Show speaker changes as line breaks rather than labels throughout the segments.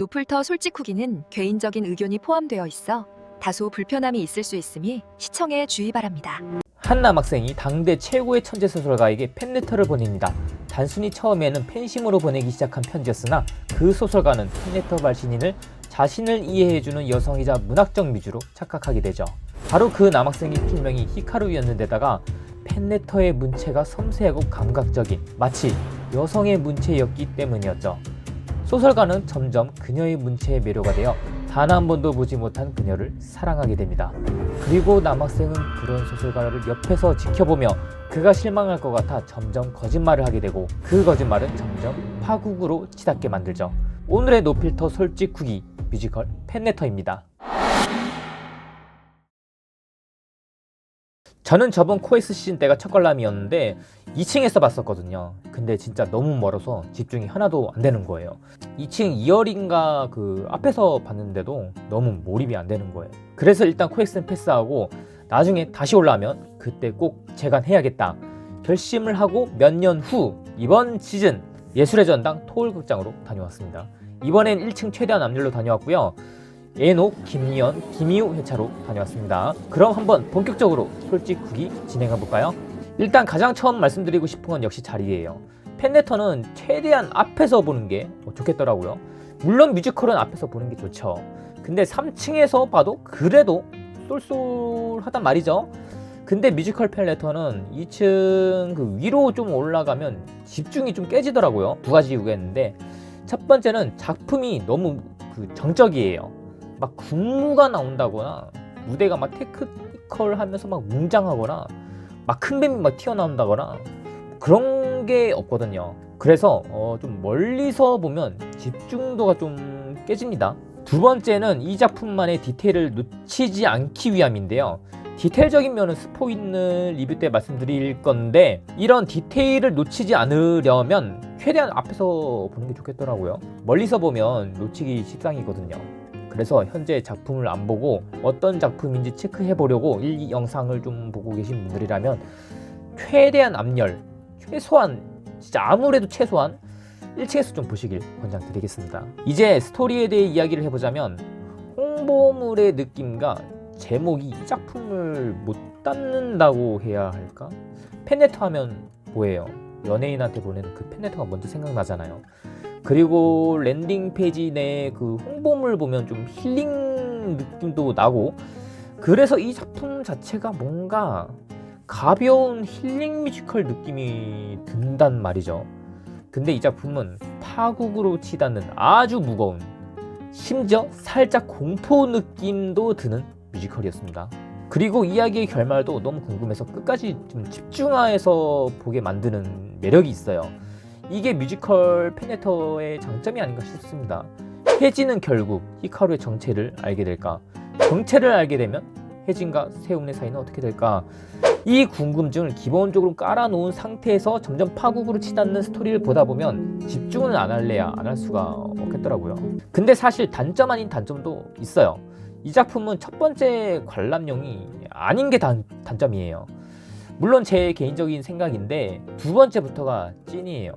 노플터 솔직 후기는 개인적인 의견이 포함되어 있어 다소 불편함이 있을 수 있으니 시청에 주의 바랍니다.
한 남학생이 당대 최고의 천재 소설가에게 팬레터를 보냅니다. 단순히 처음에는 팬심으로 보내기 시작한 편지였으나 그 소설가는 팬레터 발신인을 자신을 이해해주는 여성이자 문학적 미주로 착각하게 되죠. 바로 그 남학생의 필명이 히카루였는데다가 팬레터의 문체가 섬세하고 감각적인 마치 여성의 문체였기 때문이었죠. 소설가는 점점 그녀의 문체에 매료가 되어 단 한 번도 보지 못한 그녀를 사랑하게 됩니다. 그리고 남학생은 그런 소설가를 옆에서 지켜보며 그가 실망할 것 같아 점점 거짓말을 하게 되고 그 거짓말은 점점 파국으로 치닫게 만들죠. 오늘의 노필터 솔직 후기 뮤지컬 팬레터입니다. 저는 저번 코엑스 시즌 때가 첫 관람이었는데 2층에서 봤었거든요. 근데 진짜 너무 멀어서 집중이 하나도 안 되는 거예요. 2층 2열인가 그 앞에서 봤는데도 너무 몰입이 안 되는 거예요. 그래서 일단 코엑스는 패스하고 나중에 다시 올라오면 그때 꼭 재관해야겠다 결심을 하고 몇 년 후 이번 시즌 예술의 전당 토올극장으로 다녀왔습니다. 이번엔 1층 최대한 앞열로 다녀왔고요. 에노, 김리연, 김희우 회차로 다녀왔습니다. 그럼 한번 본격적으로 솔직 후기 진행해볼까요? 일단 가장 처음 말씀드리고 싶은 건 역시 자리예요. 팬레터는 최대한 앞에서 보는 게 좋겠더라고요. 물론 뮤지컬은 앞에서 보는 게 좋죠. 근데 3층에서 봐도 그래도 쏠쏠하단 말이죠. 근데 뮤지컬 팬레터는 2층 그 위로 좀 올라가면 집중이 좀 깨지더라고요. 두 가지 이유가 있는데 첫 번째는 작품이 너무 정적이에요. 막 군무가 나온다거나 무대가 막 테크니컬 하면서 막 웅장하거나 막 큰 뱀이 막 튀어나온다거나 그런 게 없거든요. 그래서 좀 멀리서 보면 집중도가 좀 깨집니다. 두 번째는 이 작품만의 디테일을 놓치지 않기 위함인데요. 디테일적인 면은 스포 있는 리뷰 때 말씀드릴 건데 이런 디테일을 놓치지 않으려면 최대한 앞에서 보는 게 좋겠더라고요. 멀리서 보면 놓치기 십상이거든요. 그래서 현재 작품을 안 보고 어떤 작품인지 체크해 보려고 이 영상을 좀 보고 계신 분들이라면 최대한 앞열, 최소한 진짜 아무래도 최소한 1층에서 좀 보시길 권장드리겠습니다. 이제 스토리에 대해 이야기를 해보자면 홍보물의 느낌과 제목이 이 작품을 못 담는다고 해야 할까? 팬레터 하면 뭐예요? 연예인한테 보내는 그 팬레터가 먼저 생각나잖아요. 그리고 랜딩 페이지 내 그 홍보물 보면 좀 힐링 느낌도 나고 그래서 이 작품 자체가 뭔가 가벼운 힐링 뮤지컬 느낌이 든단 말이죠. 근데 이 작품은 파국으로 치닫는 아주 무거운 심지어 살짝 공포 느낌도 드는 뮤지컬이었습니다. 그리고 이야기의 결말도 너무 궁금해서 끝까지 좀 집중해서 보게 만드는 매력이 있어요. 이게 뮤지컬 팬레터의 장점이 아닌가 싶습니다. 혜진은 결국 히카루의 정체를 알게 될까? 정체를 알게 되면 혜진과 세움의 사이는 어떻게 될까? 이 궁금증을 기본적으로 깔아놓은 상태에서 점점 파국으로 치닫는 스토리를 보다 보면 집중을 안 할래야 안 할 수가 없겠더라고요. 근데 사실 단점 아닌 단점도 있어요. 이 작품은 첫 번째 관람용이 아닌 게 단점이에요. 물론 제 개인적인 생각인데 두 번째부터가 찐이에요.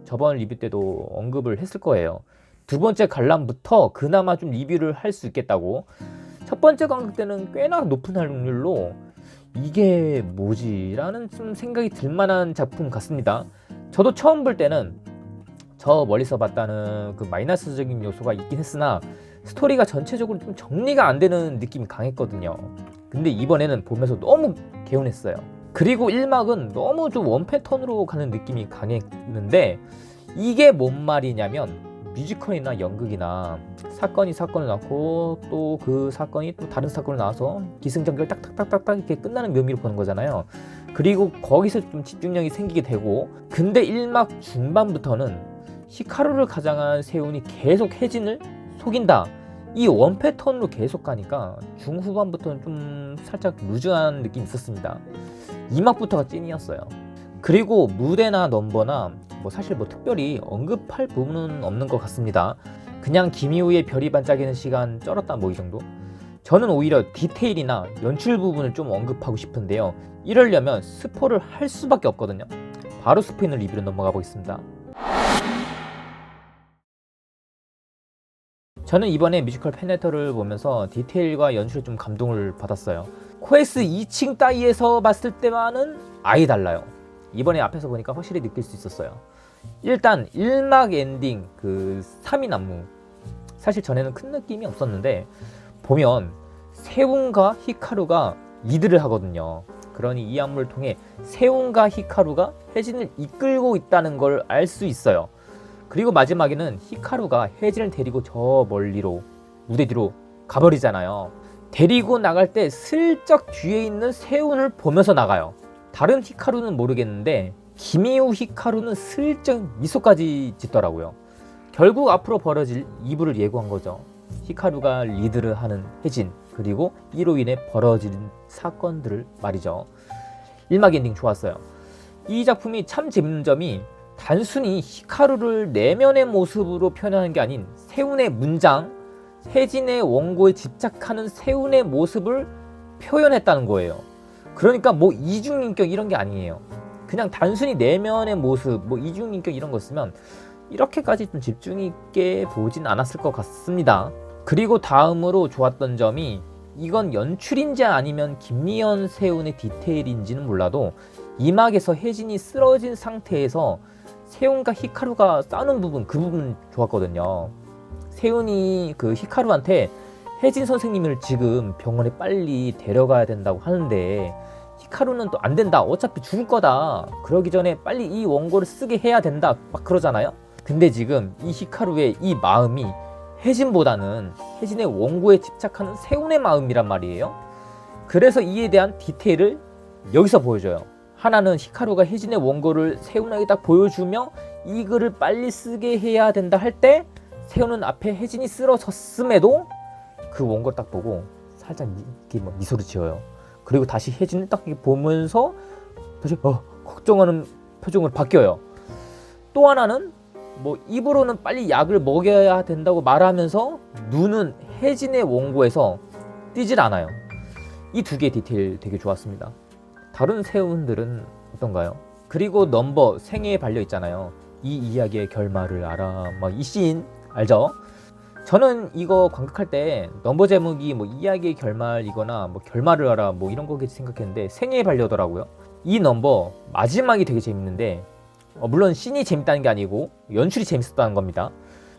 저번 리뷰 때도 언급을 했을 거예요. 두 번째 관람부터 그나마 좀 리뷰를 할 수 있겠다고. 첫 번째 관람 때는 꽤나 높은 확률로 이게 뭐지? 라는 좀 생각이 들만한 작품 같습니다. 저도 처음 볼 때는 저 멀리서 봤다는 그 마이너스적인 요소가 있긴 했으나 스토리가 전체적으로 좀 정리가 안 되는 느낌이 강했거든요. 근데 이번에는 보면서 너무 개운했어요. 그리고 1막은 너무 좀 원패턴으로 가는 느낌이 강했는데 이게 뭔 말이냐면 뮤지컬이나 연극이나 사건이 사건을 낳고 또 그 사건이 또 다른 사건을 낳아서 기승전결 딱딱딱딱딱 이렇게 끝나는 묘미로 보는 거잖아요. 그리고 거기서 좀 집중력이 생기게 되고 근데 1막 중반부터는 히카루를 가장한 세운이 계속 혜진을 속인다. 이 원패턴으로 계속 가니까 중후반부터는 좀 살짝 루즈한 느낌이 있었습니다. 2막부터가 찐이었어요. 그리고 무대나 넘버나 사실 특별히 언급할 부분은 없는 것 같습니다. 그냥 김희우의 별이 반짝이는 시간 쩔었다 이 정도? 저는 오히려 디테일이나 연출 부분을 좀 언급하고 싶은데요. 이러려면 스포를 할 수밖에 없거든요. 바로 스포 있는 리뷰로 넘어가 보겠습니다. 저는 이번에 뮤지컬 페네터를 보면서 디테일과 연출에 좀 감동을 받았어요. 코엑스 2층 따위에서 봤을 때와는 아예 달라요. 이번에 앞에서 보니까 확실히 느낄 수 있었어요. 일단 1막 엔딩 그 3인 안무, 사실 전에는 큰 느낌이 없었는데 보면 세운과 히카루가 리드를 하거든요. 그러니 이 안무를 통해 세운과 히카루가 혜진을 이끌고 있다는 걸 알 수 있어요. 그리고 마지막에는 히카루가 혜진을 데리고 저 멀리로 무대 뒤로 가버리잖아요. 데리고 나갈 때 슬쩍 뒤에 있는 세운을 보면서 나가요. 다른 히카루는 모르겠는데 김이우 히카루는 슬쩍 미소까지 짓더라고요. 결국 앞으로 벌어질 2부를 예고한 거죠. 히카루가 리드를 하는 혜진, 그리고 이로 인해 벌어진 사건들을 말이죠. 1막 엔딩 좋았어요. 이 작품이 참 재밌는 점이 단순히 히카루를 내면의 모습으로 표현하는 게 아닌 세운의 문장, 혜진의 원고에 집착하는 세운의 모습을 표현했다는 거예요. 그러니까 뭐 이중인격 이런 게 아니에요. 그냥 단순히 내면의 모습, 뭐 이중인격 이런 거 쓰면 이렇게까지 좀 집중 있게 보진 않았을 것 같습니다. 그리고 다음으로 좋았던 점이, 이건 연출인지 아니면 김리연 세운의 디테일인지는 몰라도 2막에서 혜진이 쓰러진 상태에서 세운과 히카루가 싸우는 부분, 그 부분 좋았거든요. 세운이 그 히카루한테 혜진 선생님을 지금 병원에 빨리 데려가야 된다고 하는데 히카루는 또 안 된다, 어차피 죽을 거다, 그러기 전에 빨리 이 원고를 쓰게 해야 된다 막 그러잖아요. 근데 지금 이 히카루의 이 마음이 혜진보다는 혜진의 원고에 집착하는 세운의 마음이란 말이에요. 그래서 이에 대한 디테일을 여기서 보여줘요. 하나는 히카루가 혜진의 원고를 세운에게 딱 보여주며 이 글을 빨리 쓰게 해야 된다 할 때 세운은 앞에 혜진이 쓰러졌음에도 그 원고를 딱 보고 살짝 미소를 지어요. 그리고 다시 혜진을 딱 보면서 다시 걱정하는 표정으로 바뀌어요. 또 하나는 뭐 입으로는 빨리 약을 먹여야 된다고 말하면서 눈은 혜진의 원고에서 띄질 않아요. 이 두 개의 디테일 되게 좋았습니다. 다른 세운들은 어떤가요? 그리고 넘버 생애에 발려 있잖아요. 이 이야기의 결말을 알아, 막 이 씬 알죠? 저는 이거 관객할 때 넘버 제목이 뭐 이야기의 결말이거나 뭐 결말을 알아 뭐 이런 거겠지 생각했는데 생애에 발려더라고요. 이 넘버 마지막이 되게 재밌는데 물론 씬이 재밌다는 게 아니고 연출이 재밌었다는 겁니다.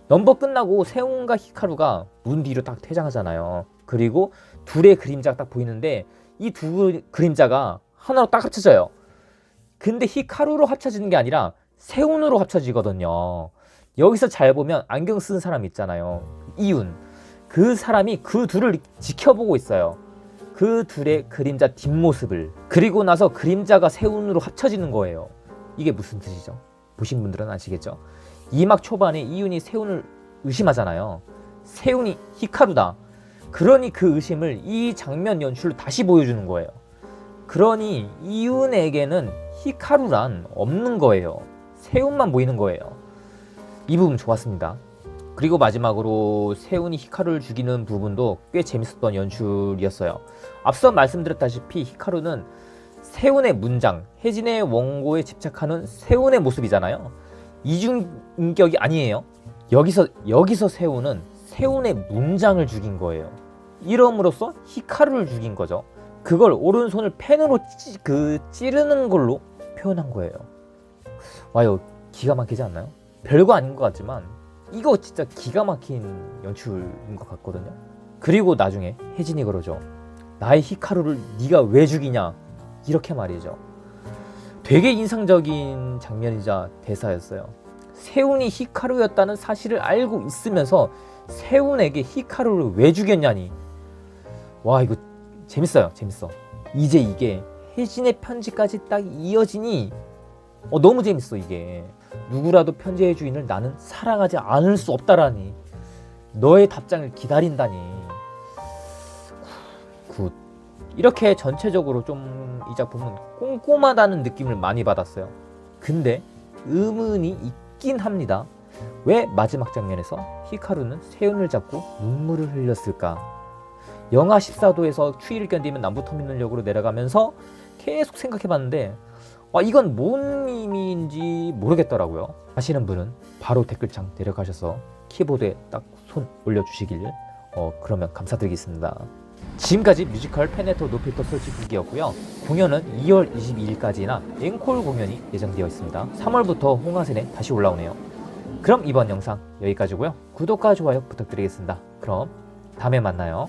넘버 끝나고 세운과 히카루가 문 뒤로 딱 퇴장하잖아요. 그리고 둘의 그림자가 딱 보이는데 이 두 그림자가 하나로 딱 합쳐져요. 근데 히카루로 합쳐지는 게 아니라 세운으로 합쳐지거든요. 여기서 잘 보면 안경 쓴 사람 있잖아요, 이윤. 그 사람이 그 둘을 지켜보고 있어요. 그 둘의 그림자 뒷모습을. 그리고 나서 그림자가 세운으로 합쳐지는 거예요. 이게 무슨 뜻이죠? 보신 분들은 아시겠죠? 2막 초반에 이윤이 세운을 의심하잖아요. 세운이 히카루다. 그러니 그 의심을 이 장면 연출로 다시 보여주는 거예요. 그러니 이윤에게는 히카루란 없는 거예요. 세운만 보이는 거예요. 이 부분 좋았습니다. 그리고 마지막으로 세운이 히카루를 죽이는 부분도 꽤 재밌었던 연출이었어요. 앞서 말씀드렸다시피 히카루는 세운의 문장, 혜진의 원고에 집착하는 세운의 모습이잖아요. 이중인격이 아니에요. 여기서 세운은 세운의 문장을 죽인 거예요. 이름으로써 히카루를 죽인 거죠. 그걸 오른손을 펜으로 찌르는 걸로 표현한 거예요. 와요, 기가 막히지 않나요? 별거 아닌 것 같지만 이거 진짜 기가 막힌 연출인 것 같거든요. 그리고 나중에 혜진이 그러죠. 나의 히카루를 네가 왜 죽이냐, 이렇게 말이죠. 되게 인상적인 장면이자 대사였어요. 세운이 히카루였다는 사실을 알고 있으면서 세운에게 히카루를 왜 죽였냐니. 와, 이거 재밌어요. 재밌어. 이제 이게 혜진의 편지까지 딱 이어지니 너무 재밌어. 이게 누구라도 편지의 주인을 나는 사랑하지 않을 수 없다라니, 너의 답장을 기다린다니. 굿. 이렇게 전체적으로 좀 이 작품은 꼼꼼하다는 느낌을 많이 받았어요. 근데 의문이 있긴 합니다. 왜 마지막 장면에서 히카루는 세운을 잡고 눈물을 흘렸을까? 영하 14도에서 추위를 견디면 남부터미널역으로 내려가면서 계속 생각해봤는데 이건 뭔 의미인지 모르겠더라고요. 아시는 분은 바로 댓글창 내려가셔서 키보드에 딱 손 올려주시길 그러면 감사드리겠습니다. 지금까지 뮤지컬 페네토 노필터 솔직기였고요. 공연은 2월 22일까지나 앵콜 공연이 예정되어 있습니다. 3월부터 홍화산에 다시 올라오네요. 그럼 이번 영상 여기까지고요. 구독과 좋아요 부탁드리겠습니다. 그럼 다음에 만나요.